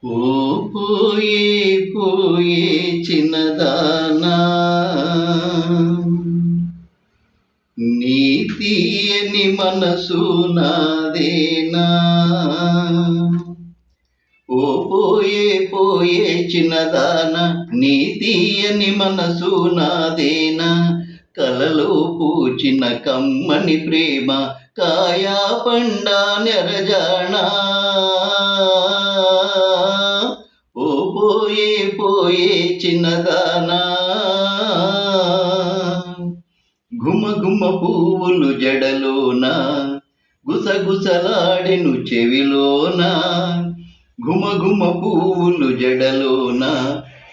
ఓ పోయే పోయే చిన్నదానా, నీ తీయని మనసు నాదేనా. ఓ పోయే పోయే చిన్నదానా, నీ తీయని మనసు నాదేనా. కలలో పూచిన కమ్మని ప్రేమ కాయా పండా నెరజానా. ఓ పోయే పోయే చిన్నదానా, ఘుమ ఘుమ పువ్వులు జడలోన గుసగుసలాడెను చెవిలోన. ఘుమ ఘుమ పువ్వులు జడలోన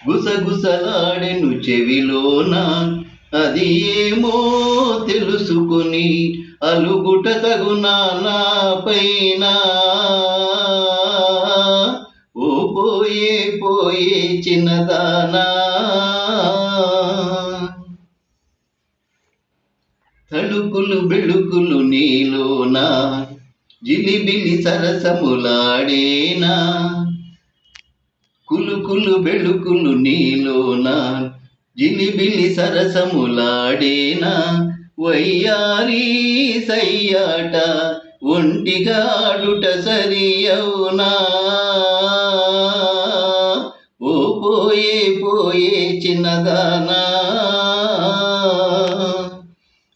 గుసగుసలాడెను చెవిలోన. అది ఏమో తెలుసుకొని అలుగుట తగునా నా పైన. ఓ పోయే పోయే చిన్నదానా, తళుకులు బెళుకులు నీలోన జిలిబిలి సరసములాడేనా. కులుకులు బెళుకులు నీలోన జిలిబిలి సరసములాడేనా. వయ్యారి సయ్యాట ఒంటిగా ఆడుట సరి అవునా. ఓ పోయే పోయే చిన్నదానా,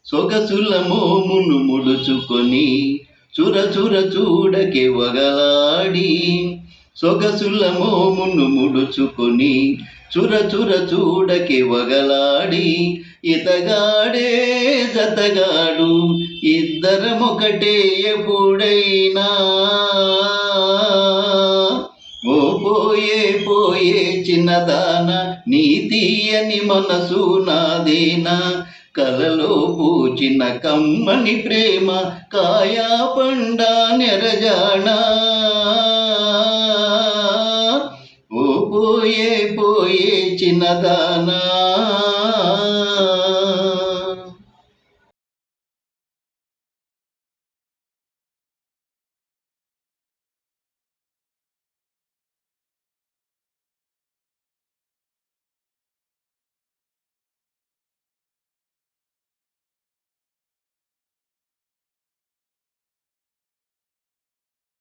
సొగసుల మోమును ముడుచుకొని చురచుర చూడకే వగలాడి. సొగసుల మోమును ముడుచుకొని చురచుర చూడకే వగలాడి. ఇతగాడే జతగాడు ఇద్దరమొకటే ఎప్పుడైనా. ఓ పోయే పోయే చిన్నదానా, నీ తీయని మనసు నాదేనా. కలలో పూచిన కమ్మని ప్రేమ కాయా పండా నెరజానా. ఓ పోయే పోయే చిన్నదానా.